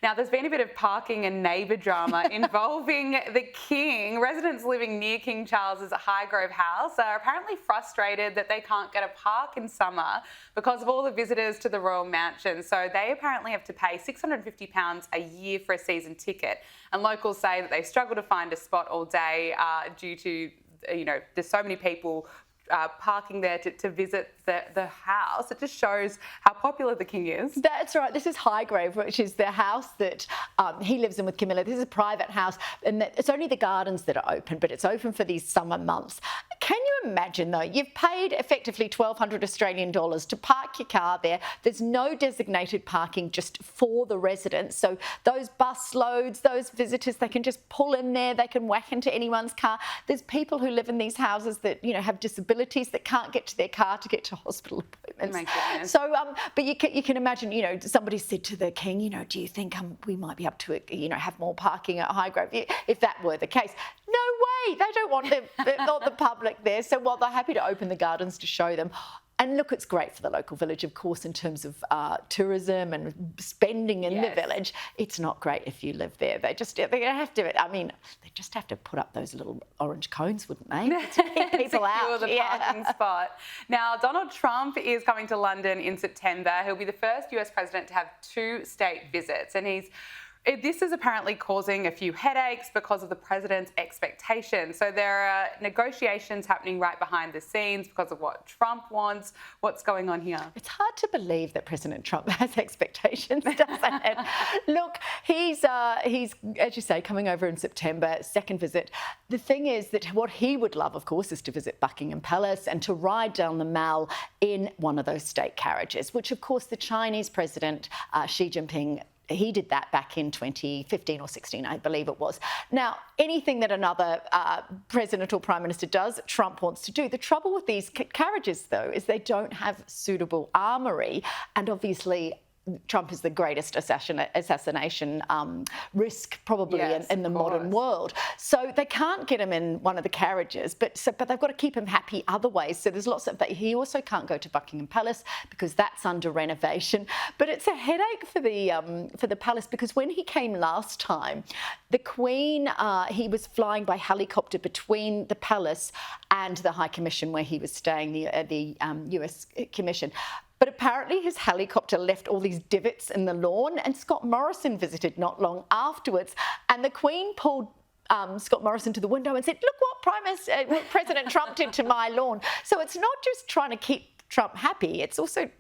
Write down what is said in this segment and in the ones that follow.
Now, there's been a bit of parking and neighbour drama involving the King. Residents living near King Charles's Highgrove house are apparently frustrated that they can't get a park in summer because of all the visitors to the Royal Mansion. So they apparently have to pay £650 a year for a season ticket. And locals say that they struggle to find a spot all day due to, there's so many people parking there to visit the house. It just shows how popular the King is. That's right. This is Highgrove, which is the house that he lives in with Camilla. This is a private house, and it's only the gardens that are open, but it's open for these summer months. Can you imagine, though? You've paid effectively 1,200 Australian dollars to park your car there. There's no designated parking just for the residents. So those bus loads, those visitors, they can just pull in there. They can whack into anyone's car. There's people who live in these houses that, have disabilities that can't get to their car to get to hospital appointments. My goodness. So, but you can imagine, somebody said to the King, do you think we might be able to, have more parking at Highgrove? If that were the case. No way. They don't want the public there. So while they're happy to open the gardens to show them. And look, it's great for the local village, of course, in terms of tourism and spending in the village. It's not great if you live there. They just have to put up those little orange cones, wouldn't they? To keep people out. Secure the parking spot. Now, Donald Trump is coming to London in September. He'll be the first US president to have 2 state visits, and this is apparently causing a few headaches because of the president's expectations. So there are negotiations happening right behind the scenes because of what Trump wants. What's going on here? It's hard to believe that President Trump has expectations, doesn't it? Look, he's, as you say, coming over in September, second visit. The thing is that what he would love, of course, is to visit Buckingham Palace and to ride down the Mall in one of those state carriages, which, of course, the Chinese president, Xi Jinping, he did that back in 2015 or 16, I believe it was. Now, anything that another president or prime minister does, Trump wants to do. The trouble with these carriages, though, is they don't have suitable armoury, and obviously Trump is the greatest assassination risk probably in the modern world. So they can't get him in one of the carriages, but they've got to keep him happy other ways. So there's lots of. But he also can't go to Buckingham Palace because that's under renovation. But it's a headache for the palace because when he came last time, the Queen he was flying by helicopter between the palace and the High Commission where he was staying, the US Commission. But apparently his helicopter left all these divots in the lawn, and Scott Morrison visited not long afterwards. And the Queen pulled Scott Morrison to the window and said, look what President Trump did to my lawn. So it's not just trying to keep Trump happy, it's also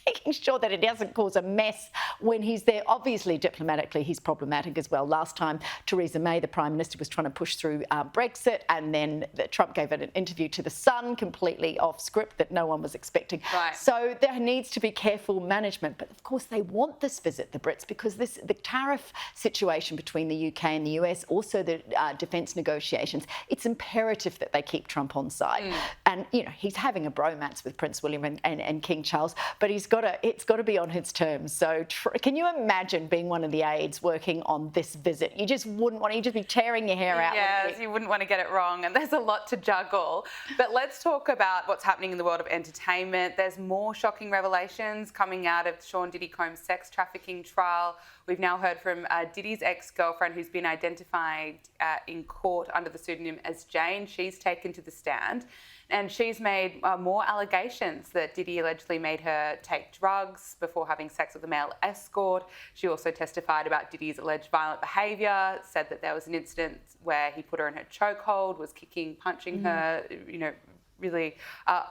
making sure that it doesn't cause a mess when he's there. Obviously, diplomatically, he's problematic as well. Last time, Theresa May, the Prime Minister, was trying to push through Brexit, and then Trump gave an interview to The Sun, completely off script that no one was expecting. Right. So there needs to be careful management. But of course, they want this visit, the Brits, because the tariff situation between the UK and the US, also the defence negotiations, it's imperative that they keep Trump on side. And, he's having a bromance with Prince William and King Charles, but it's got to be on his terms. So can you imagine being one of the aides working on this visit? You just wouldn't want to. You'd just be tearing your hair out. Yes, you wouldn't want to get it wrong, and there's a lot to juggle. But let's talk about what's happening in the world of entertainment. There's more shocking revelations coming out of Sean Diddy Combs' sex trafficking trial. We've now heard from Diddy's ex-girlfriend, who's been identified in court under the pseudonym as Jane. She's taken to the stand. And she's made more allegations that Diddy allegedly made her take drugs before having sex with a male escort. She also testified about Diddy's alleged violent behaviour, said that there was an incident where he put her in her chokehold, was kicking, punching her, really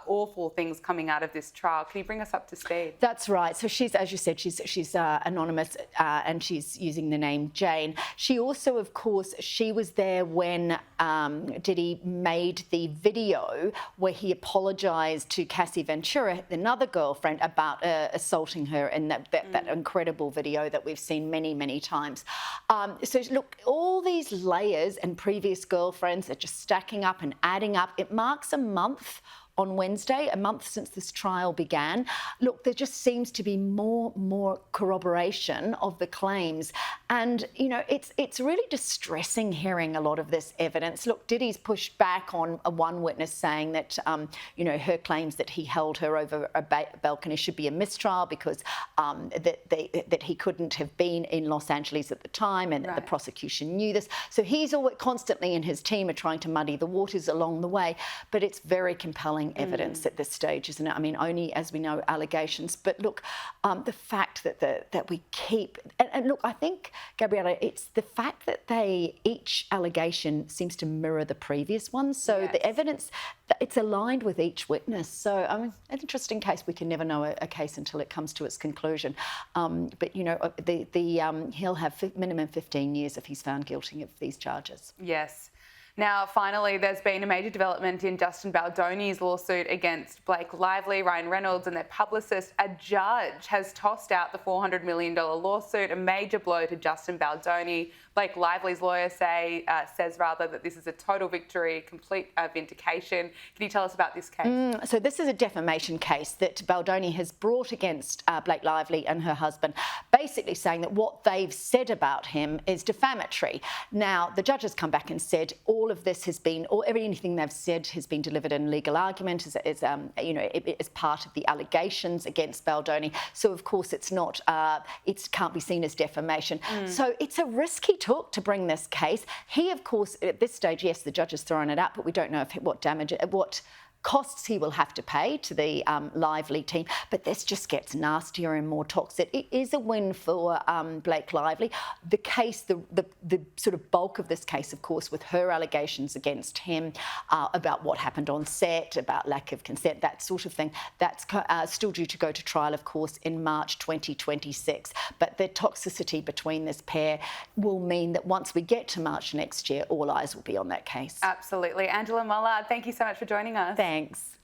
awful things coming out of this trial. Can you bring us up to speed? That's right. So she's, as you said, she's anonymous and she's using the name Jane. She also, of course, she was there when Diddy made the video where he apologised to Cassie Ventura, another girlfriend, about assaulting her in that incredible video that we've seen many, many times. So look, all these layers and previous girlfriends are just stacking up and adding up. It marks a month on Wednesday, a month since this trial began. Look, there just seems to be more corroboration of the claims. And, you know, it's really distressing hearing a lot of this evidence. Look, Diddy's pushed back on one witness saying that, you know, her claims that he held her over a balcony should be a mistrial because that he couldn't have been in Los Angeles at the time and that the prosecution knew this. So he's always constantly, and his team are trying to muddy the waters along the way. But it's very compelling evidence at this stage, isn't it? I mean, only, as we know, allegations. But look, the fact that we keep... And look, I think, Gabriella, it's the fact that each allegation seems to mirror the previous one. So the evidence, it's aligned with each witness. So, I mean, an interesting case. We can never know a case until it comes to its conclusion. But, you know, he'll have minimum 15 years if he's found guilty of these charges. Yes. Now, finally, there's been a major development in Justin Baldoni's lawsuit against Blake Lively, Ryan Reynolds and their publicist. A judge has tossed out the $400 million lawsuit, a major blow to Justin Baldoni. Blake Lively's lawyer says that this is a total victory, complete vindication. Can you tell us about this case? So this is a defamation case that Baldoni has brought against Blake Lively and her husband, basically saying that what they've said about him is defamatory. Now, the judge has come back and said all of this has been, or anything they've said has been delivered in legal argument as part of the allegations against Baldoni. So of course it's not, it can't be seen as defamation. So it's a risky talk to bring this case. He, of course, at this stage, yes, the judge has thrown it out, but we don't know what costs he will have to pay to the Lively team. But this just gets nastier and more toxic. It is a win for Blake Lively. The case, the sort of bulk of this case, of course, with her allegations against him about what happened on set, about lack of consent, that sort of thing, that's still due to go to trial, of course, in March 2026. But the toxicity between this pair will mean that once we get to March next year, all eyes will be on that case. Absolutely. Angela Mollard, thank you so much for joining us. Thanks.